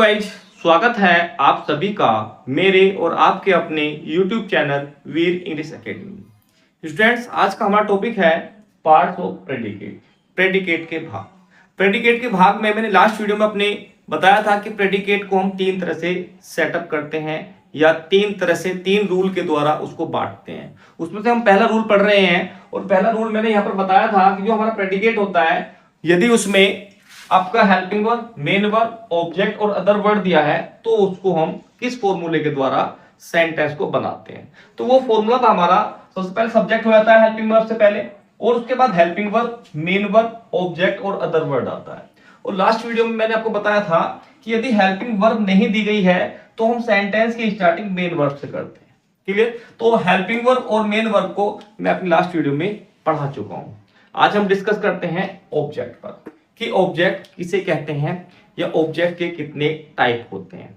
Guys, स्वागत है आप सभी का मेरे और आपके अपने YouTube चैनल वीर इंग्लिश एकेडमी। स्टूडेंट्स, आज का हमारा टॉपिक है पार्ट्स ऑफ प्रेडिकेट। प्रेडिकेट के भाग। प्रेडिकेट के भाग में मैंने लास्ट वीडियो में अपने बताया था कि प्रेडिकेट को हम तीन तरह से सेटअप करते हैं या तीन रूल के द्वारा उसको बांटते हैं। उसमें से हम पहला रूल पढ़ रहे हैं और पहला रूल मैंने यहाँ पर बताया था कि जो हमारा प्रेडिकेट होता है, यदि उसमें आपका helping verb, main verb, object और अदर वर्ड दिया है तो उसको हम किस फॉर्मूले के द्वारा सेंटेंस को बनाते हैं। तो वो फॉर्मूला था हमारा, सबसे पहले सब्जेक्ट हो जाता है हेल्पिंग वर्ब से पहले और उसके बाद helping verb, main verb, object और अदर वर्ड आता है। और लास्ट वीडियो में मैंने आपको बताया था कि यदि हेल्पिंग वर्ब नहीं दी गई है तो हम सेंटेंस की स्टार्टिंग मेन वर्ब से करते हैं। क्लियर? तो हेल्पिंग वर्ब और मेन वर्ब को मैं अपनी लास्ट वीडियो में पढ़ा चुका हूं। आज हम डिस्कस करते हैं ऑब्जेक्ट पर कि ऑब्जेक्ट किसे कहते हैं या ऑब्जेक्ट के कितने टाइप होते हैं।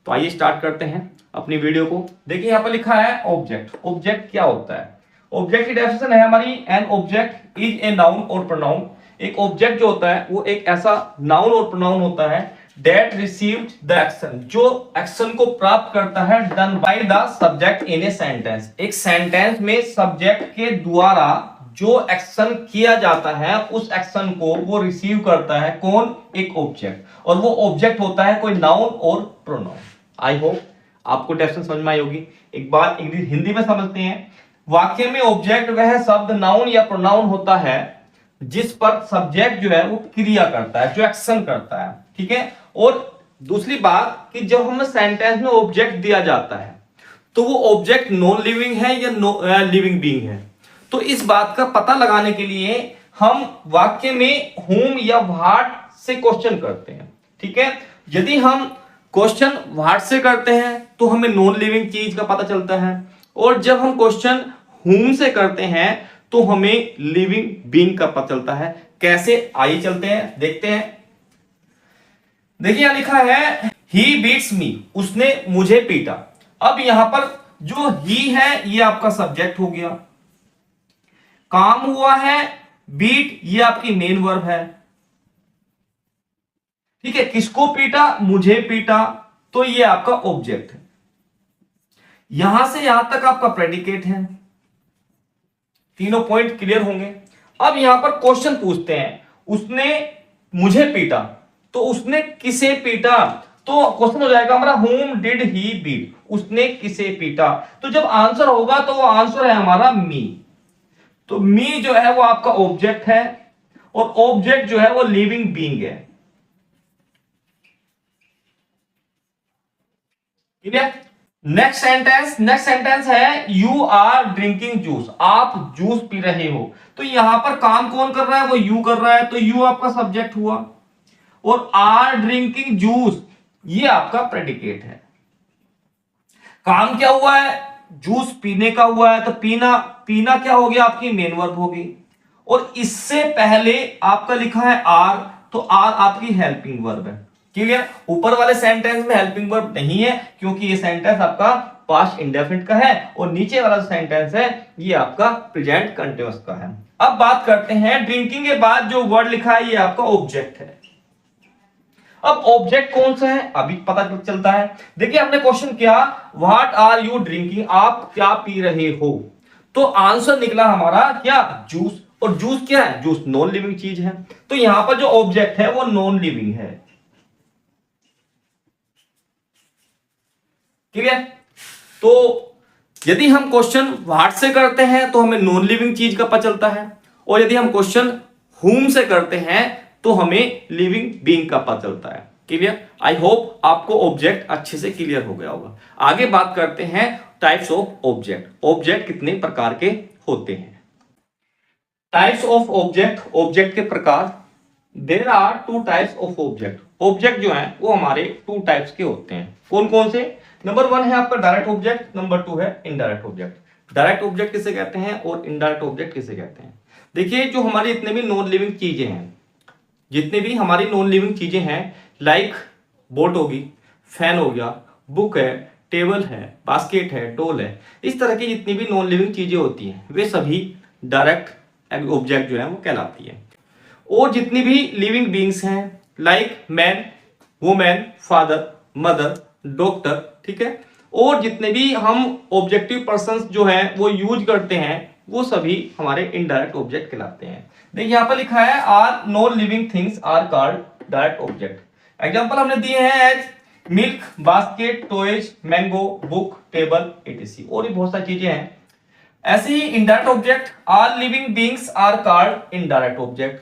तो आइए स्टार्ट करते हैं अपनी वीडियो को। देखिए यहाँ पर लिखा है ऑब्जेक्ट। ऑब्जेक्ट क्या होता है? ऑब्जेक्ट की डेफिनेशन है हमारी, an object is a noun और प्रोनाउन। एक ऑब्जेक्ट जो होता है वो एक ऐसा नाउन और प्रोनाउन होता है दैट रिसीव्ड द एक्शन, जो एक्शन को प्राप्त करता है done by the subject in a sentence. एक सेंटेंस में सब्जेक्ट के द्वारा जो एक्शन किया जाता है उस एक्शन को वो रिसीव करता है कौन? एक ऑब्जेक्ट। और वो ऑब्जेक्ट होता है कोई नाउन और प्रोनाउन। आई होप आपको डेफिनेशन समझ में आई होगी। एक बार इंग्लिश हिंदी में समझते हैं। वाक्य में ऑब्जेक्ट वह शब्द नाउन या प्रोनाउन होता है जिस पर सब्जेक्ट जो है वो क्रिया करता है, जो एक्शन करता है। ठीक है? और दूसरी बात कि जब हमें सेंटेंस में ऑब्जेक्ट दिया जाता है तो वो ऑब्जेक्ट नॉन लिविंग है या लिविंग बीइंग है। तो इस बात का पता लगाने के लिए हम वाक्य में whom या what से क्वेश्चन करते हैं। ठीक है? यदि हम क्वेश्चन what से करते हैं तो हमें नॉन लिविंग चीज का पता चलता है और जब हम क्वेश्चन whom से करते हैं तो हमें लिविंग बीइंग का पता चलता है। कैसे? आइए चलते हैं, देखते हैं। देखिए यहां लिखा है he beats me, उसने मुझे पीटा। अब यहां पर जो he है ये आपका सब्जेक्ट हो गया, काम हुआ है बीट, ये आपकी मेन वर्ब है। ठीक है? किसको पीटा? मुझे पीटा, तो ये आपका ऑब्जेक्ट है। यहां से यहां तक आपका प्रेडिकेट है। तीनों पॉइंट क्लियर होंगे। अब यहां पर क्वेश्चन पूछते हैं, उसने मुझे पीटा, तो उसने किसे पीटा? तो क्वेश्चन हो जाएगा हमारा whom did he beat, उसने किसे पीटा। तो जब आंसर होगा तो वो आंसर है हमारा मी। तो मी जो है वो आपका ऑब्जेक्ट है और ऑब्जेक्ट जो है वो लिविंग बीइंग है। ठीक है? नेक्स्ट सेंटेंस है यू आर ड्रिंकिंग जूस, आप जूस पी रहे हो। तो यहां पर काम कौन कर रहा है? वो यू कर रहा है, तो यू आपका सब्जेक्ट हुआ और आर ड्रिंकिंग जूस ये आपका प्रेडिकेट है। काम क्या हुआ है? जूस पीने का हुआ है, तो पीना क्या हो गया? आपकी मेन वर्ब होगी। और इससे पहले आपका लिखा है आर, तो आर आपकी हेल्पिंग वर्ब है। क्लियर? ऊपर वाले सेंटेंस में हेल्पिंग वर्ब नहीं है क्योंकि ये सेंटेंस आपका पास्ट इंडेफिनिट का है और नीचे वाला सेंटेंस है ये आपका प्रेजेंट कंटीन्यूअस का है। अब बात करते हैं ड्रिंकिंग के बाद जो वर्ड लिखा है ये आपका ऑब्जेक्ट है। अब ऑब्जेक्ट कौन सा है अभी पता चलता है। देखिए आपने क्वेश्चन किया व्हाट आर यू ड्रिंकिंग, आप क्या पी रहे हो? तो आंसर निकला हमारा क्या? जूस। और जूस क्या है? जूस नॉन लिविंग चीज है, तो यहां पर जो ऑब्जेक्ट है वो नॉन लिविंग है। क्लियर? तो यदि हम क्वेश्चन व्हाट से करते हैं तो हमें नॉन लिविंग चीज का पता चलता है और यदि हम क्वेश्चन whom से करते हैं तो हमें लिविंग बीइंग का पता चलता है। क्लियर? आई होप आपको ऑब्जेक्ट अच्छे से क्लियर हो गया होगा। आगे बात करते हैं टाइप्स ऑफ ऑब्जेक्ट। ऑब्जेक्ट कितने प्रकार के होते हैं? टाइप्स ऑफ ऑब्जेक्ट, ऑब्जेक्ट के प्रकार। There are two types of object. Object जो है वो हमारे टू टाइप्स के होते हैं। कौन कौन से? नंबर 1 है आपका डायरेक्ट ऑब्जेक्ट, नंबर 2 है इनडायरेक्ट ऑब्जेक्ट। डायरेक्ट ऑब्जेक्ट किसे कहते हैं और इनडायरेक्ट ऑब्जेक्ट किसे कहते हैं? देखिए जो हमारी जितने भी नॉन लिविंग चीजें हैं, जितने भी हमारी नॉन लिविंग चीजें हैं, लाइक बोट होगी, फैन हो गया, बुक है, टेबल है, बास्केट है, डोल है, इस तरह की जितनी भी नॉन लिविंग चीजें होती हैं वे सभी डायरेक्ट ऑब्जेक्ट जो है वो कहलाती है। और जितनी भी लिविंग बीइंग्स हैं like man, women, father, mother, doctor, ठीक है। और जितने भी हम ऑब्जेक्टिव पर्संस जो है वो यूज करते हैं वो सभी हमारे इनडायरेक्ट ऑब्जेक्ट कहलाते हैं। देखिए यहाँ पर लिखा है are non living things are called direct object. Example हमने दिए हैं as milk, basket, toys, mango, book, table, ETC, और भी बहुत सारी चीजें हैं। ऐसे ही indirect object are living beings are called indirect object.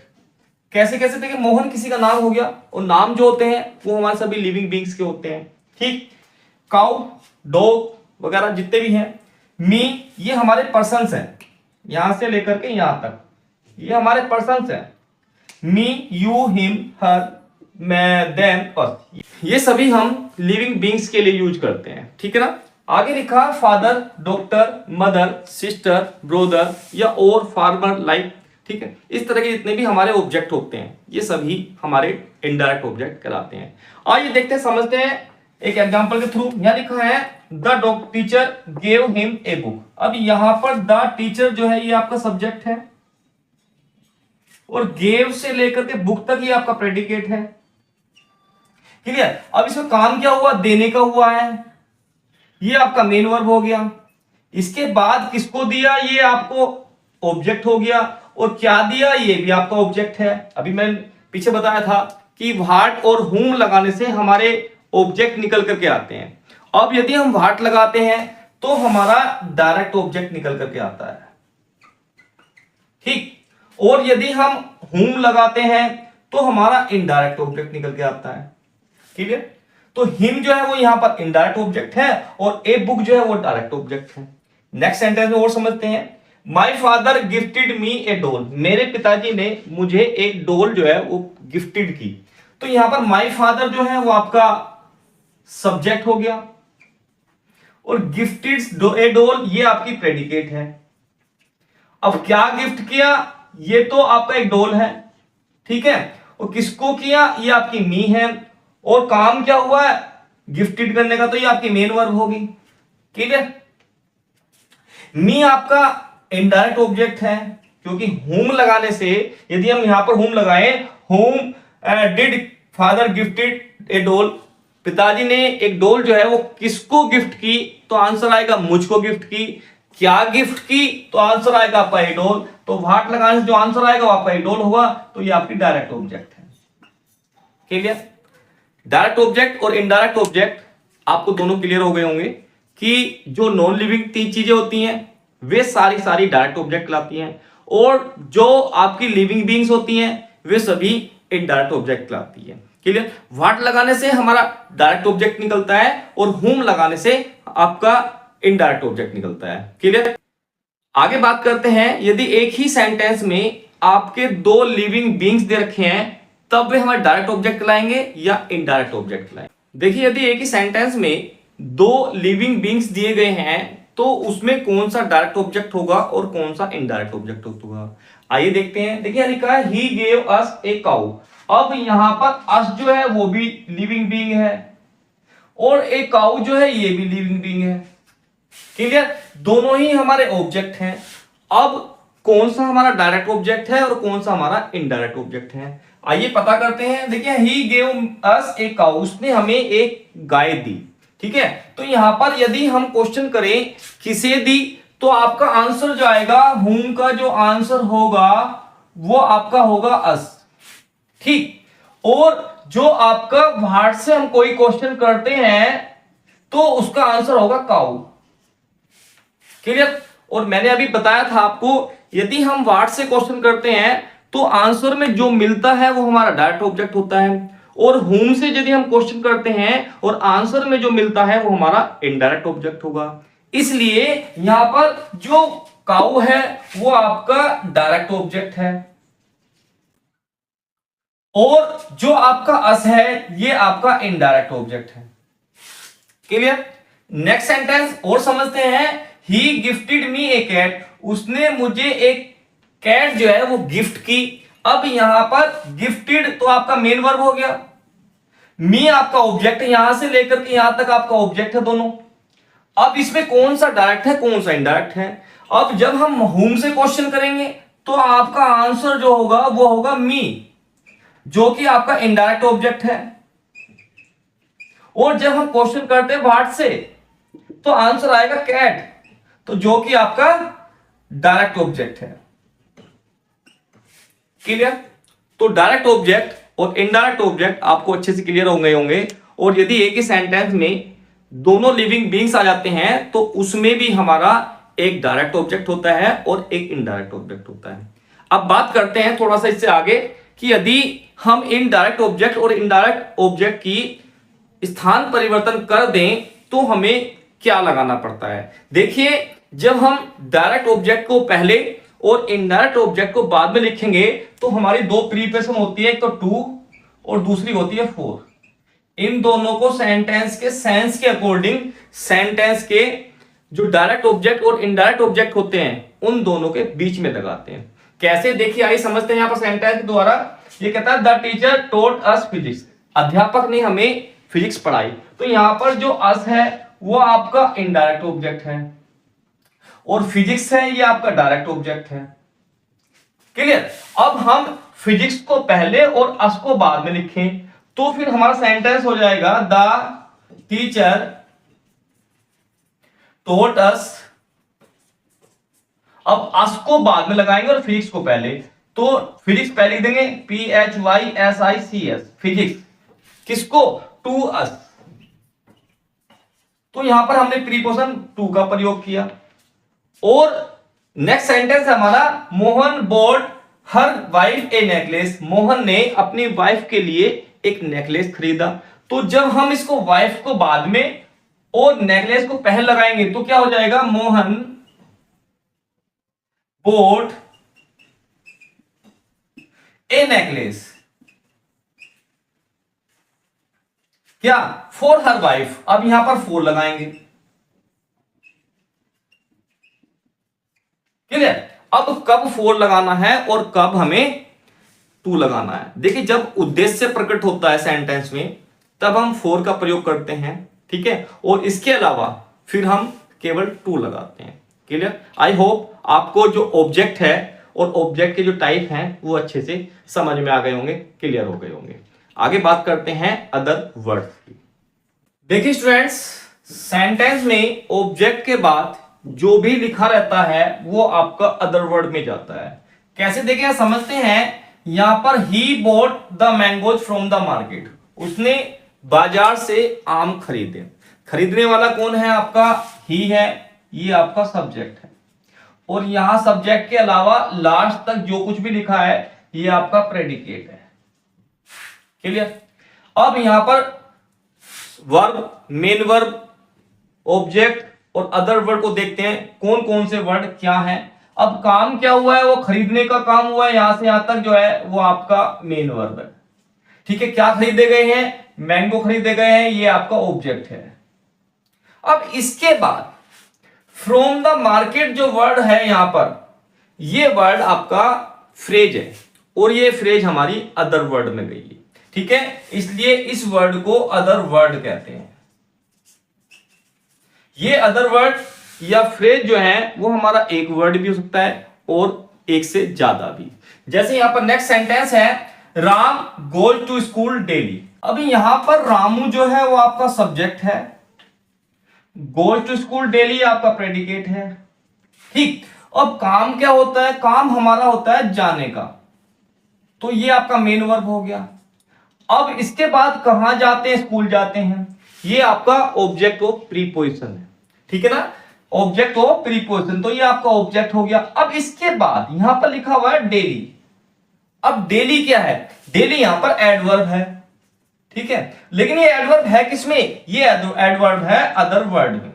कैसे कैसे? देखिए मोहन किसी का नाम हो गया, और नाम जो होते हैं वो हमारे सभी लिविंग बीइंग्स के होते हैं, ठीक। काउ, डॉग वगैरह जितने भी हैं। मी, ये हमारे पर्सन्स हैं, यहां से लेकर के यहां तक ये हमारे पर्सन्स हैं। मी, यू, हिम, हर, मैं, देम, अस, ये सभी हम लिविंग बीइंग्स के लिए यूज करते हैं, ठीक है ना। आगे लिखा father, doctor, mother, sister, brother या और फार्मर लाइक, ठीक है। इस तरह के जितने भी हमारे ऑब्जेक्ट होते हैं ये सभी हमारे इनडायरेक्ट ऑब्जेक्ट कहलाते हैं। आइए देखते हैं, समझते हैं एक एग्जांपल के थ्रू। यहां लिखा है the dog teacher gave him a book. अब यहां पर द टीचर जो है ये आपका सब्जेक्ट है, और गेव से लेकर के बुक तक ये आपका प्रेडिकेट है, क्लियर। अब इसमें काम क्या हुआ? देने का हुआ है, ये आपका मेन वर्ब हो गया। इसके बाद किसको दिया? ये आपको ऑब्जेक्ट हो गया, और क्या दिया? ये भी आपका ऑब्जेक्ट है। अभी मैंने पीछे बताया था कि व्हाट और हुम लगाने से हमारे ऑब्जेक्ट निकल करके आते हैं। अब यदि हम व्हाट लगाते हैं तो हमारा डायरेक्ट ऑब्जेक्ट निकल करके आता है, ठीक। और यदि हम हुम लगाते हैं तो हमारा इनडायरेक्ट ऑब्जेक्ट निकल के आता है, ठीक है। तो हिम जो है वो यहां पर इनडायरेक्ट ऑब्जेक्ट है, और ए बुक जो है वो डायरेक्ट ऑब्जेक्ट है। नेक्स्ट सेंटेंस में और समझते हैं। My father gifted me A doll. मेरे पिताजी ने मुझे एक डॉल जो है वो गिफ्टेड की। तो यहां पर माई फादर जो है वो आपका सब्जेक्ट हो गया, और गिफ्टेड ए डॉल ये आपकी प्रेडिकेट है। अब क्या गिफ्ट किया? ये तो आपका एक डॉल है, ठीक है। और किसको किया? ये आपकी मी है। और काम क्या हुआ है? गिफ्टेड करने का, तो ये आपकी मेन वर्ब होगी, ठीक है। मी आपका इनडायरेक्ट ऑब्जेक्ट है, क्योंकि होम लगाने से, यदि हम यहां पर होम लगाएं, home did father gifted A doll, पिताजी ने एक डॉल जो है वो किसको गिफ्ट की? तो आंसर आएगा मुझको गिफ्ट की। क्या गिफ्ट की? तो आंसर आएगा आपका ए डॉल। तो व्हाट लगाने से जो आंसर आएगा वो आपका ए डॉल होगा, तो ये आपकी डायरेक्ट ऑब्जेक्ट है, क्लियर। डायरेक्ट ऑब्जेक्ट और इनडायरेक्ट ऑब्जेक्ट आपको दोनों क्लियर हो गए होंगे कि जो नॉन लिविंग तीन चीजें होती हैं वे सारी डायरेक्ट ऑब्जेक्ट कहलाती हैं, और जो आपकी लिविंग बीइंग्स होती हैं वे सभी इनडायरेक्ट ऑब्जेक्ट कहलाती है, क्लियर। व्हाट लगाने से हमारा डायरेक्ट ऑब्जेक्ट निकलता है, और हुम लगाने से आपका इनडायरेक्ट ऑब्जेक्ट निकलता है, क्लियर। आगे बात करते हैं, यदि एक ही सेंटेंस में आपके दो लिविंग बीइंग्स दे रखे हैं तब वे हमारे डायरेक्ट ऑब्जेक्ट कहलाएंगे या इनडायरेक्ट ऑब्जेक्ट कहलाएंगे। देखिए यदि एक ही सेंटेंस में दो लिविंग बीइंग्स दिए गए हैं तो उसमें कौन सा डायरेक्ट ऑब्जेक्ट होगा और कौन सा इनडायरेक्ट ऑब्जेक्ट होगा, आइए देखते हैं। देखिए लिखा है he gave us a cow. अब यहां पर अस जो है वो भी लिविंग बीइंग है, और ए काउ जो है ये भी लिविंग बीइंग है, क्लियर। दोनों ही हमारे ऑब्जेक्ट हैं। अब कौन सा हमारा डायरेक्ट ऑब्जेक्ट है और कौन सा हमारा इनडायरेक्ट ऑब्जेक्ट है, आइए पता करते हैं। देखिए he gave us a cow, उसने हमें एक गाय दी, ठीक है। तो यहां पर यदि हम क्वेश्चन करें किसे दी, तो आपका आंसर जो आएगा, हुम का जो आंसर होगा वो आपका होगा अस, ठीक। और जो आपका व्हाट से हम कोई क्वेश्चन करते हैं तो उसका आंसर होगा काउ, क्लियर। और मैंने अभी बताया था आपको, यदि हम व्हाट से क्वेश्चन करते हैं तो आंसर में जो मिलता है वो हमारा डायरेक्ट ऑब्जेक्ट होता है, और होम से यदि हम क्वेश्चन करते हैं और आंसर में जो मिलता है वो हमारा इनडायरेक्ट ऑब्जेक्ट होगा। इसलिए यहां पर जो काउ है वो आपका डायरेक्ट ऑब्जेक्ट है, और जो आपका अस है ये आपका इनडायरेक्ट ऑब्जेक्ट है, क्लियर। नेक्स्ट सेंटेंस और समझते हैं। ही गिफ्टेड मी ए कैट, उसने मुझे एक कैट जो है वो गिफ्ट की। अब यहां पर गिफ्टेड तो आपका मेन वर्ब हो गया, मी आपका ऑब्जेक्ट है, यहां से लेकर के यहां तक आपका ऑब्जेक्ट है दोनों। अब इसमें कौन सा डायरेक्ट है कौन सा इनडायरेक्ट है? अब जब हम हुम से क्वेश्चन करेंगे तो आपका आंसर जो होगा वो होगा मी, जो कि आपका इनडायरेक्ट ऑब्जेक्ट है। और जब हम क्वेश्चन करते हैं व्हाट से, तो आंसर आएगा कैट, तो जो कि आपका डायरेक्ट ऑब्जेक्ट है। क्लियर? तो डायरेक्ट ऑब्जेक्ट और इनडायरेक्ट ऑब्जेक्ट आपको अच्छे से क्लियर होंगे। और यदि एक ही सेंटेंस में दोनों लिविंग बींग्स आ जाते हैं तो उसमें भी हमारा एक डायरेक्ट ऑब्जेक्ट होता है और एक इनडायरेक्ट ऑब्जेक्ट होता है। अब बात करते हैं थोड़ा सा इससे आगे कि यदि हम इनडायरेक्ट ऑब्जेक्ट और इनडायरेक्ट ऑब्जेक्ट की स्थान परिवर्तन कर दें तो हमें क्या लगाना पड़ता है। देखिए, जब हम डायरेक्ट ऑब्जेक्ट को पहले और इनडायरेक्ट ऑब्जेक्ट को बाद में लिखेंगे तो हमारी दो प्रीपोजिशन होती है, एक तो टू और दूसरी होती है फोर। इन दोनों को सेंटेंस के सेंस के अकॉर्डिंग सेंटेंस के जो डायरेक्ट ऑब्जेक्ट और इनडायरेक्ट ऑब्जेक्ट होते हैं उन दोनों के बीच में लगाते हैं। कैसे, देखिए आइए समझते हैं। यहां पर सेंटेंस के द्वारा ये कहता है the teacher taught us physics, अध्यापक ने हमें फिजिक्स पढ़ाई। तो यहां पर जो अस है वो आपका इनडायरेक्ट ऑब्जेक्ट है और फिजिक्स है ये आपका डायरेक्ट ऑब्जेक्ट है। क्लियर? अब हम फिजिक्स को पहले और अस को बाद में लिखें तो फिर हमारा सेंटेंस हो जाएगा द टीचर टॉट अस। अब अस को बाद में लगाएंगे और फिजिक्स को पहले, तो फिजिक्स पहले लिख देंगे PHYSICS, फिजिक्स। किसको? To us. तो यहां पर हमने प्रीपोजिशन टू का प्रयोग किया। और नेक्स्ट सेंटेंस है हमारा Mohan bought her wife a necklace, Mohan ने अपनी वाइफ के लिए एक नेकलेस खरीदा। तो जब हम इसको वाइफ को बाद में और नेकलेस को पहले लगाएंगे तो क्या हो जाएगा? मोहन बॉट ए नेकलेस, क्या? For her wife. अब यहां पर फोर लगाएंगे। क्लियर? अब कब फोर लगाना है और कब हमें टू लगाना है। देखिए, जब उद्देश्य प्रकट होता है सेंटेंस में तब हम फोर का प्रयोग करते हैं, ठीक है, और इसके अलावा फिर हम केवल टू लगाते हैं। क्लियर? आई होप आपको जो ऑब्जेक्ट है और ऑब्जेक्ट के जो टाइप हैं वो अच्छे से समझ में आ गए होंगे, क्लियर हो गए होंगे। आगे बात करते हैं अदर वर्ड्स की। देखिए स्टूडेंट्स, सेंटेंस में ऑब्जेक्ट के बाद जो भी लिखा रहता है वो आपका अदर वर्ड में जाता है। कैसे, देखिए समझते हैं। यहां पर ही bought the mangoes from the market, उसने बाजार से आम खरीदे। खरीदने वाला कौन है? आपका ही है, ये आपका सब्जेक्ट है। और यहां सब्जेक्ट के अलावा लास्ट तक जो कुछ भी लिखा है ये आपका प्रेडिकेट है। क्लियर? अब यहां पर वर्ब, मेन वर्ब, ऑब्जेक्ट और अदर वर्ड को देखते हैं कौन कौन से वर्ड क्या है। अब काम क्या हुआ है? वो खरीदने का काम हुआ है, यहां से यहां तक जो है वो आपका मेन वर्ब है। ठीक है, क्या खरीदे गए हैं? मैंगो खरीदे गए हैं, ये आपका ऑब्जेक्ट है। अब इसके बाद फ्रॉम द मार्केट जो वर्ड है यहां पर, ये वर्ड आपका फ्रेज है और ये फ्रेज हमारी अदर वर्ड में गई है। ठीक है, इसलिए इस वर्ड को अदर वर्ड कहते हैं। ये अदर वर्ड या फ्रेज जो है वो हमारा एक वर्ड भी हो सकता है और एक से ज्यादा भी। जैसे यहां पर नेक्स्ट सेंटेंस है Ram goes to school daily. अभी यहां पर रामू जो है वो आपका सब्जेक्ट है, गोज टू स्कूल डेली आपका प्रेडिकेट है। ठीक, अब काम क्या होता है? काम हमारा होता है जाने का, तो ये आपका मेन वर्ब हो गया। अब इसके बाद कहां जाते हैं? स्कूल जाते हैं, ये आपका ऑब्जेक्ट ऑफ प्रीपोजिशन है। ठीक है ना, ऑब्जेक्ट ऑफ प्रीपोजिशन, तो ये आपका ऑब्जेक्ट हो गया। अब इसके बाद यहां पर लिखा हुआ है डेली। अब डेली क्या है? डेली यहां पर एडवर्ब है, ठीक है, लेकिन ये एडवर्ब है किसमें? ये एडवर्ब है अदर वर्ड में।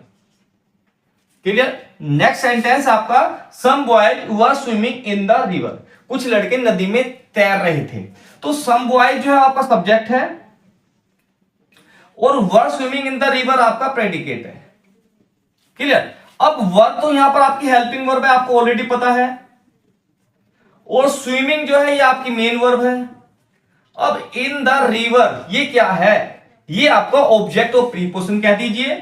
क्लियर? नेक्स्ट सेंटेंस आपका some boys were swimming in the river, कुछ लड़के नदी में तैर रहे थे। तो सम बॉयज जो है आपका सब्जेक्ट है और वर स्विमिंग इन द रिवर आपका प्रेडिकेट है। क्लियर? अब वर्ब तो यहां पर आपकी हेल्पिंग वर्ब है, आपको ऑलरेडी पता है, और स्विमिंग जो है ये आपकी मेन वर्ब है। अब इन द रिवर ये क्या है? ये आपका ऑब्जेक्ट ऑफ प्रीपोजिशन कह दीजिए,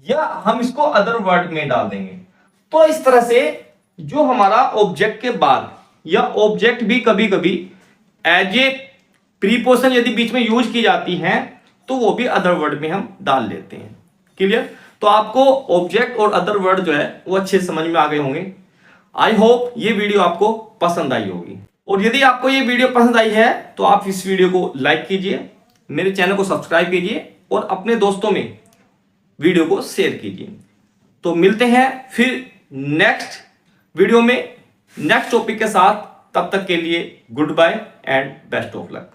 या हम इसको अदर वर्ड में डाल देंगे। तो इस तरह से जो हमारा ऑब्जेक्ट के बाद, या ऑब्जेक्ट भी कभी कभी एज ए प्रीपोजिशन यदि बीच में यूज की जाती हैं तो वो भी अदर वर्ड में हम डाल लेते हैं। क्लियर? तो आपको ऑब्जेक्ट और अदर वर्ड जो है वो अच्छे समझ में आ गए होंगे। आई होप ये वीडियो आपको पसंद आई होगी, और यदि आपको ये वीडियो पसंद आई है तो आप इस वीडियो को लाइक कीजिए, मेरे चैनल को सब्सक्राइब कीजिए और अपने दोस्तों में वीडियो को शेयर कीजिए। तो मिलते हैं फिर नेक्स्ट वीडियो में नेक्स्ट टॉपिक के साथ। तब तक के लिए good bye and best of luck.